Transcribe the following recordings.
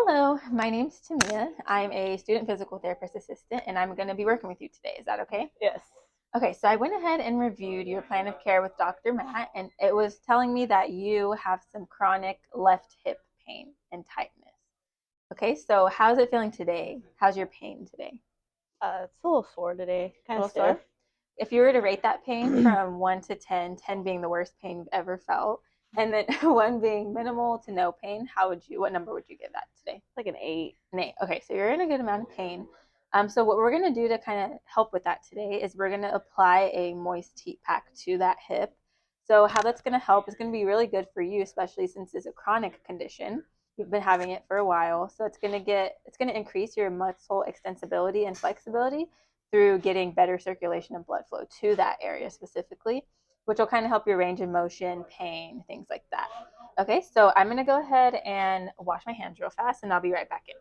Hello, my name's Tamia. I'm a student physical therapist assistant, and I'm going to be working with you today. Is that okay? Yes. Okay, so I went ahead and reviewed your plan of care with Dr. Matt, and it was telling me that you have some chronic left hip pain and tightness. Okay, so how's it feeling today? How's your pain today? It's a little sore today. A Kind of little stiff. sore? If you were to rate that pain from 1 to 10, 10 being the worst pain you've ever felt, and then 1 being minimal to no pain, what number would you give that today? Like an 8. An 8. Okay, so you're in a good amount of pain. So what we're going to do to kind of help with that today is we're going to apply a moist heat pack to that hip. So how that's going to help is going to be really good for you, especially since it's a chronic condition. You've been having it for a while, so it's going to increase your muscle extensibility and flexibility through getting better circulation and blood flow to that area specifically, which will kind of help your range of motion, pain, things like that. Okay, so I'm going to go ahead and wash my hands real fast, and I'll be right back in.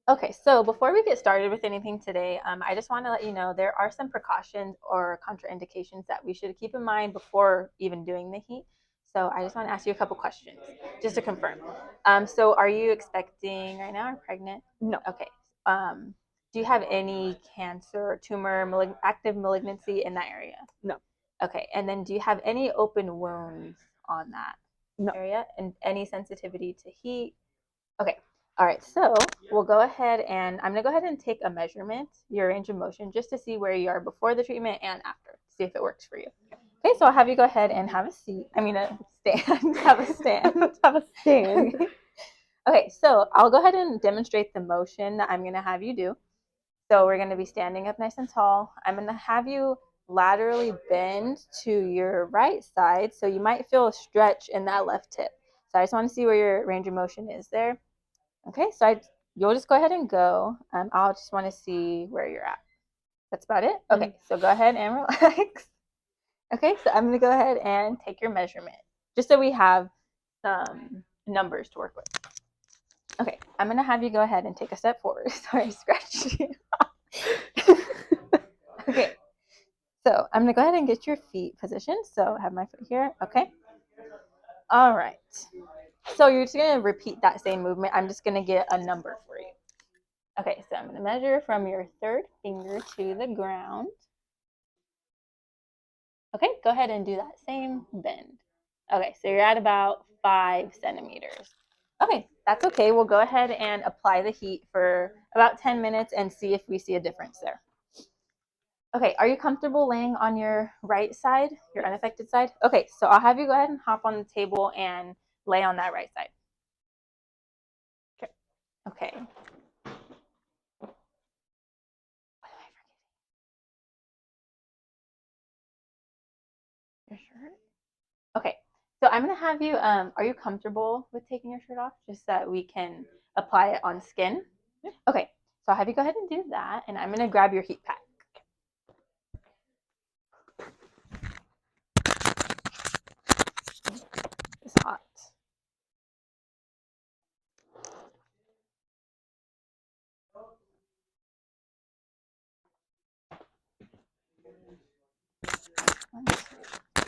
Okay, so before we get started with anything today, I just want to let you know there are some precautions or contraindications that we should keep in mind before even doing the heat. So I just want to ask you a couple questions just to confirm. So are you expecting right now or pregnant? No. Okay. Do you have any cancer, tumor, active malignancy in that area? No. Okay, and then do you have any open wounds on that No. area and any sensitivity to heat? Okay. All right. So we'll go ahead and I'm going to go ahead and take a measurement, your range of motion, just to see where you are before the treatment and after, see if it works for you. Okay. So I'll have you go ahead and have a seat. A stand. Have a stand. Have a stand. Okay. Okay. So I'll go ahead and demonstrate the motion that I'm going to have you do. So we're going to be standing up nice and tall. I'm going to have you laterally bend to your right side. So you might feel a stretch in that left hip. So I just want to see where your range of motion is there. Okay, so you'll just go ahead and go. I'll just want to see where you're at. That's about it? Okay, so go ahead and relax. Okay, so I'm going to go ahead and take your measurement, just so we have some numbers to work with. Okay, I'm going to have you go ahead and take a step forward. Sorry, I scratched you. Okay, so I'm going to go ahead and get your feet positioned. So I have my foot here. Okay. All right. So you're just going to repeat that same movement. I'm just going to get a number for you. Okay, so I'm going to measure from your third finger to the ground. Okay, go ahead and do that same bend. Okay, so you're at about 5 centimeters. Okay, that's okay. We'll go ahead and apply the heat for about 10 minutes and see if we see a difference there. Okay, are you comfortable laying on your right side, your unaffected side? Okay, so I'll have you go ahead and hop on the table and lay on that right side. Okay. Your shirt? Okay, so I'm gonna have you, are you comfortable with taking your shirt off just so that we can apply it on skin? Yeah. Okay, so I'll have you go ahead and do that, and I'm gonna grab your heat pack. It's hot. One, two,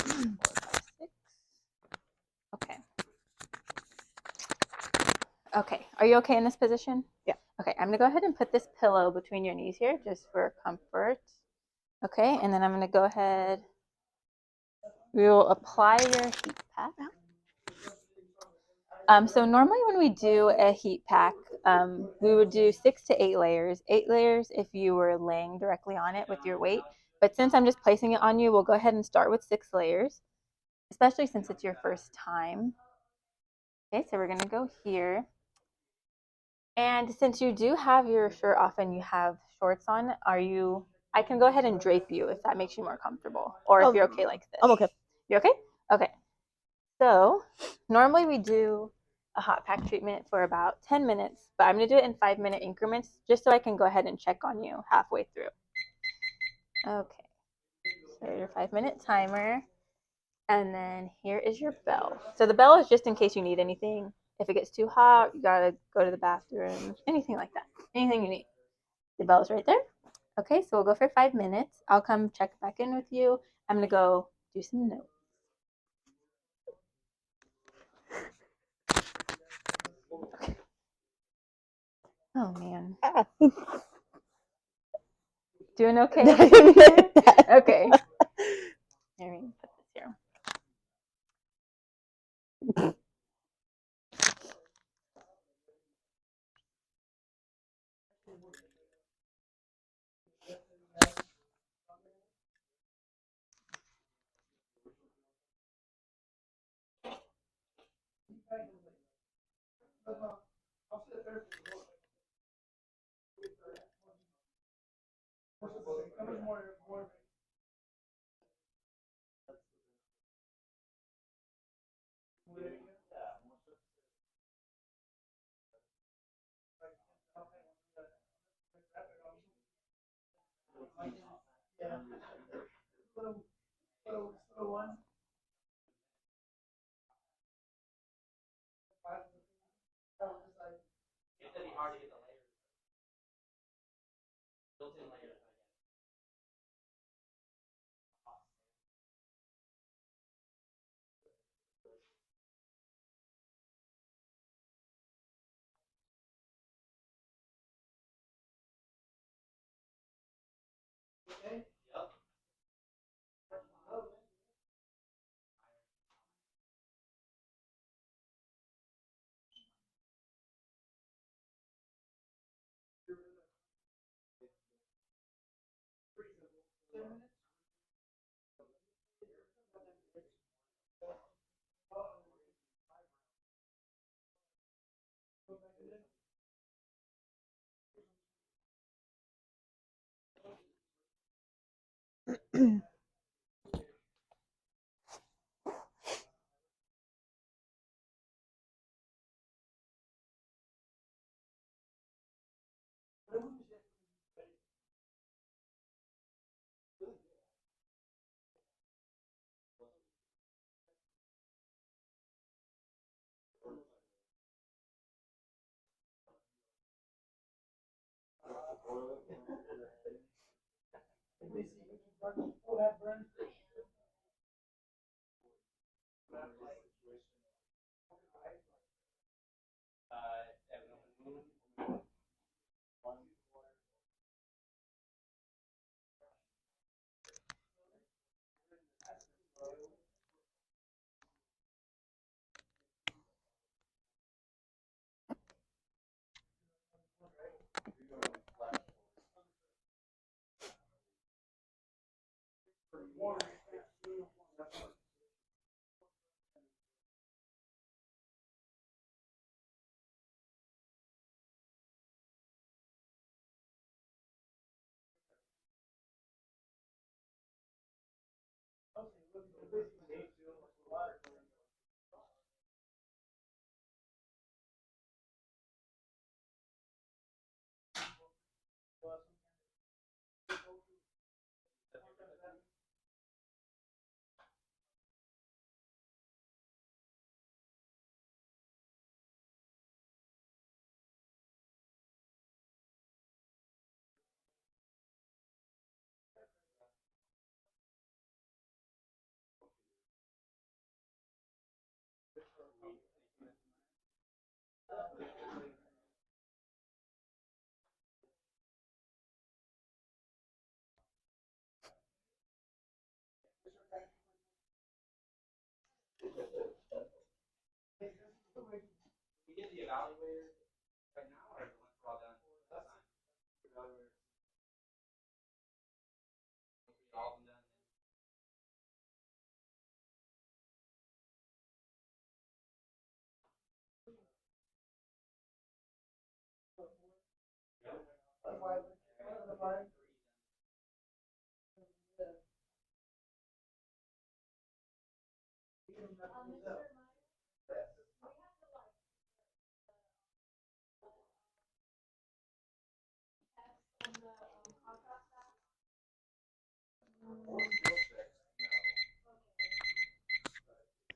three, 4, 5, 6. Okay. Okay, are you okay in this position? Yeah. Okay, I'm gonna go ahead and put this pillow between your knees here just for comfort. Okay, and then I'm gonna go ahead, we will apply your heat pack. So normally when we do a heat pack, we would do 6 to 8 layers. 8 layers if you were laying directly on it with your weight. But since I'm just placing it on you, we'll go ahead and start with 6 layers, especially since it's your first time. Okay, so we're gonna go here. And since you do have your shirt off and you have shorts on, I can go ahead and drape you if that makes you more comfortable, or if you're okay like this. I'm okay. You okay? Okay. So normally we do a hot pack treatment for about 10 minutes, but I'm going to do it in 5-minute increments just so I can go ahead and check on you halfway through. Okay, so your 5-minute timer, and then here is your bell. So the bell is just in case you need anything. If it gets too hot, you got to go to the bathroom, anything like that, anything you need. The bell is right there. Okay, so we'll go for 5 minutes. I'll come check back in with you. I'm gonna go do some notes. Okay. Oh man. Ah. Doing okay? Okay. Here, we put this here.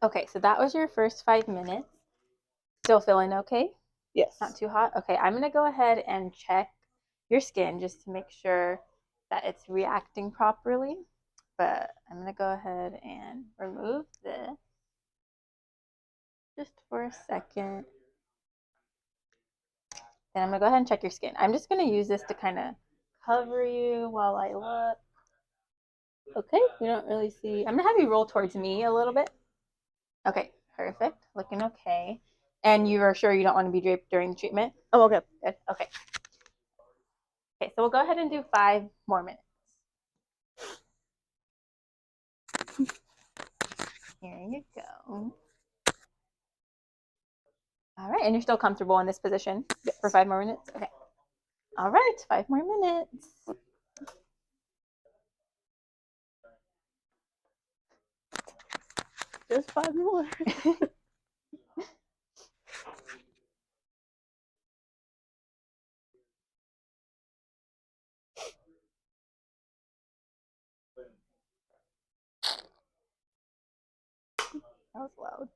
Okay, so that was your first 5 minutes. Still feeling okay? Yes. Not too hot? Okay, I'm gonna go ahead and check your skin just to make sure that it's reacting properly. But I'm going to go ahead and remove this just for a second. Then I'm going to go ahead and check your skin. I'm just going to use this to kind of cover you while I look. Okay, we don't really see. I'm going to have you roll towards me a little bit. Okay, perfect. Looking okay. And you are sure you don't want to be draped during the treatment? Oh, okay. Good. Okay. Okay, so we'll go ahead and do 5 more minutes. Here you go. All right, and you're still comfortable in this position for 5 more minutes? Okay. All right, 5 more minutes. Just 5 more. That was loud.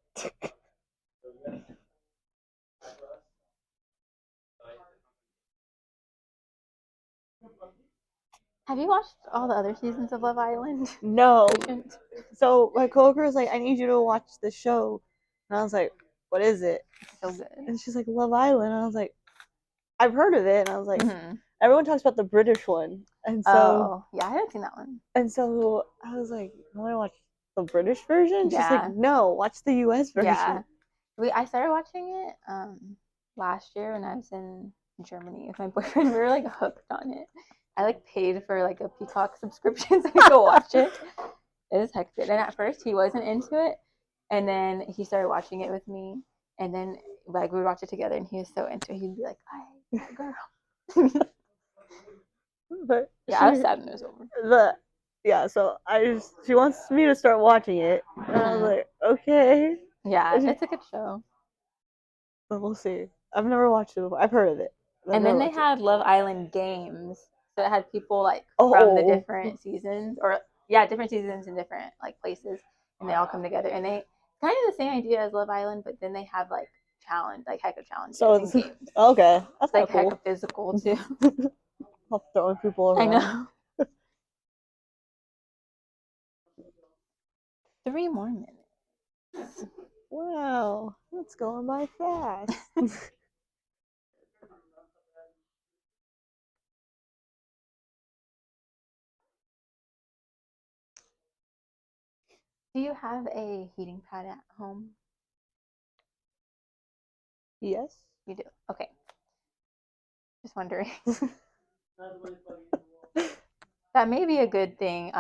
Have you watched all the other seasons of Love Island? No. Patient? So my coworker was like, I need you to watch the show. And I was like, what is it? It's so good. And she's like, Love Island. And I was like, I've heard of it. And I was like, Mm-hmm. everyone talks about the British one. And so, Oh, yeah, I haven't seen that one. and so I was like, I want to watch the British version. She's Yeah. like, no, watch the US version. Yeah. I started watching it last year when I was in Germany with my boyfriend. We were like hooked on it. I like paid for like a Peacock subscription so I could watch it. It is hectic. And at first he wasn't into it, and then he started watching it with me, and then like we would watch it together, and he was so into it. He'd be like, "I girl." But Yeah, I was sad when it was over. So she wants me to start watching it. And I was like, okay. Yeah, it's a good show. But we'll see. I've never watched it before. I've heard of it. And then they had Love Island games. So it had people like from the Oh. different seasons, or yeah, different seasons in different like places, and they all come together. And they kind of the same idea as Love Island, but then they have like challenge, like heck of challenges and games. Okay, that's It's like cool. heck of physical too. Throwing people around. I know. 3 more minutes. Wow, that's going by fast. Do you have a heating pad at home? Yes. You do. Okay. Just wondering. That may be a good thing.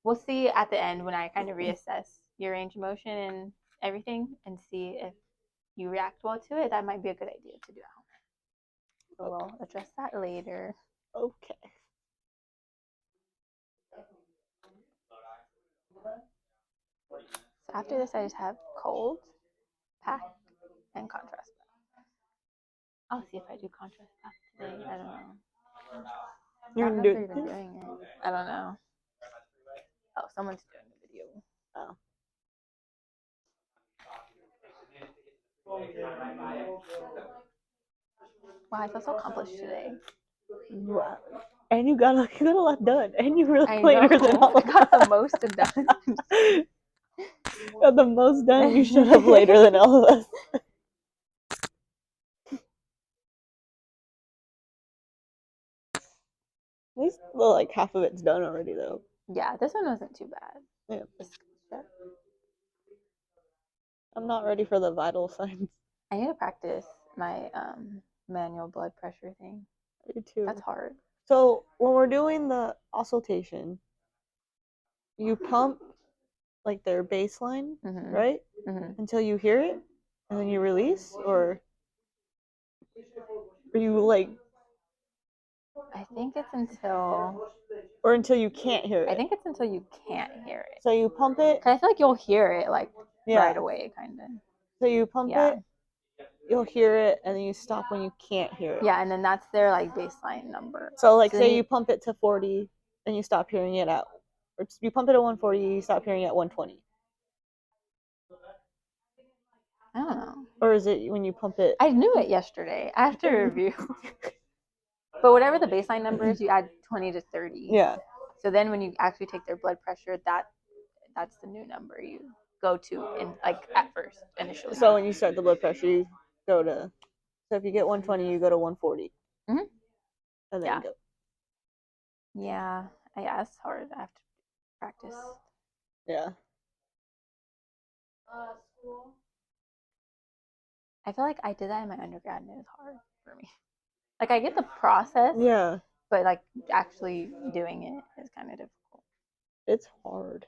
We'll see at the end when I kind of reassess your range of motion and everything and see if you react well to it. That might be a good idea to do at home. So we'll address that later. Okay. So after this, I just have cold, pack, and contrast bath. I'll see if I do contrast bath today. I don't know. You're I don't know if they're even doing it. I don't know. Oh, someone's doing a video. Oh. Wow, I feel so accomplished today. Wow. And you got a lot done, and you were I later know. than all of I got us. the most done. Got the most done. You showed up later than all of us. At least like half of it's done already, though. Yeah, this one wasn't too bad. Yeah. I'm not ready for the vital signs. I need to practice my manual blood pressure thing. Me too. That's hard. So when we're doing the auscultation, you pump like their baseline, right? Until you hear it, and then you release, or you like, I think it's until or until you can't hear it. I think it's until you can't hear it. So you pump it. 'Cause I feel like you'll hear it like right away, kind of. So you pump it, you'll hear it, and then you stop when you can't hear it. Yeah, and then that's their like baseline number. So like, say you pump it to 40, and you stop hearing it at, or you pump it at 140, you stop hearing it at 120. I don't know. Or is it when you pump it? I knew it yesterday after review. But whatever the baseline number is, you add 20 to 30. Yeah. So then when you actually take their blood pressure, that's the new number you go to in like at first initially. So when you start the blood pressure, you go to. So if you get 120, you go to 140. Mm-hmm. And then go. Yeah. Yeah, it's hard. I have to practice. Yeah. School. I feel like I did that in my undergrad and it was hard for me. Like I get the process. Yeah. But like actually doing it is kind of difficult. It's hard.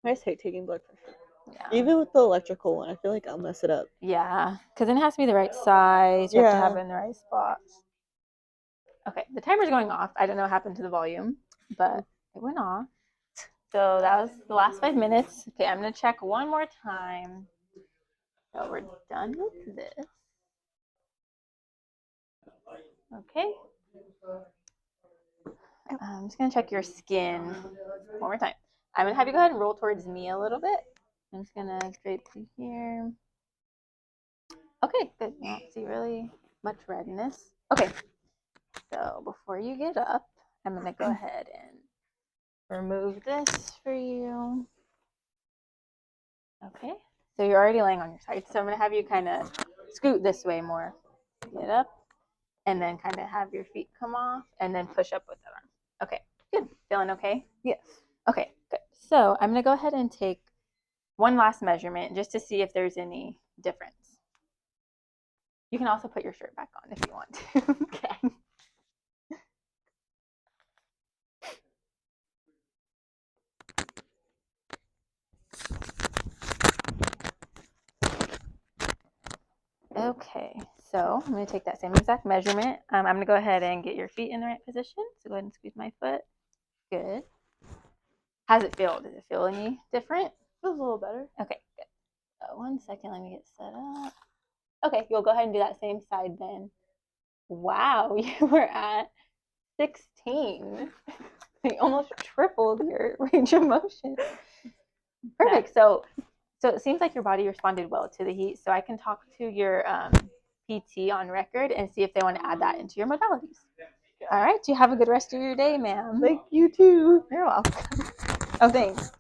I just hate taking blood pressure. Yeah. Even with the electrical one, I feel like I'll mess it up. Yeah, because then it has to be the right size. You have to have it in the right spots. Okay, the timer's going off. I don't know what happened to the volume, but it went off. So that was the last 5 minutes. Okay, I'm going to check one more time. So we're done with this. Okay. I'm just going to check your skin one more time. I'm going to have you go ahead and roll towards me a little bit. I'm just going to drape through here. Okay, good. You don't see really much redness. Okay, so before you get up, I'm going to go ahead and remove this for you. Okay, so you're already laying on your side. So I'm going to have you kind of scoot this way more. Get up and then kind of have your feet come off and then push up with that arm. Okay, good. Feeling okay? Yes. Okay, good. So I'm going to go ahead and take one last measurement just to see if there's any difference. You can also put your shirt back on if you want to. Okay. Okay, so I'm going to take that same exact measurement. I'm going to go ahead and get your feet in the right position. So go ahead and squeeze my foot. Good. How's it feel? Does it feel any different? Feels a little better. Okay, good. So 1 second, let me get set up. Okay, you'll go ahead and do that same side then. Wow, you were at 16. You almost tripled your range of motion. Perfect. So it seems like your body responded well to the heat. So I can talk to your PT on record and see if they want to add that into your modalities. All right. You have a good rest of your day, ma'am. Thank you too. You're welcome. Oh, thanks.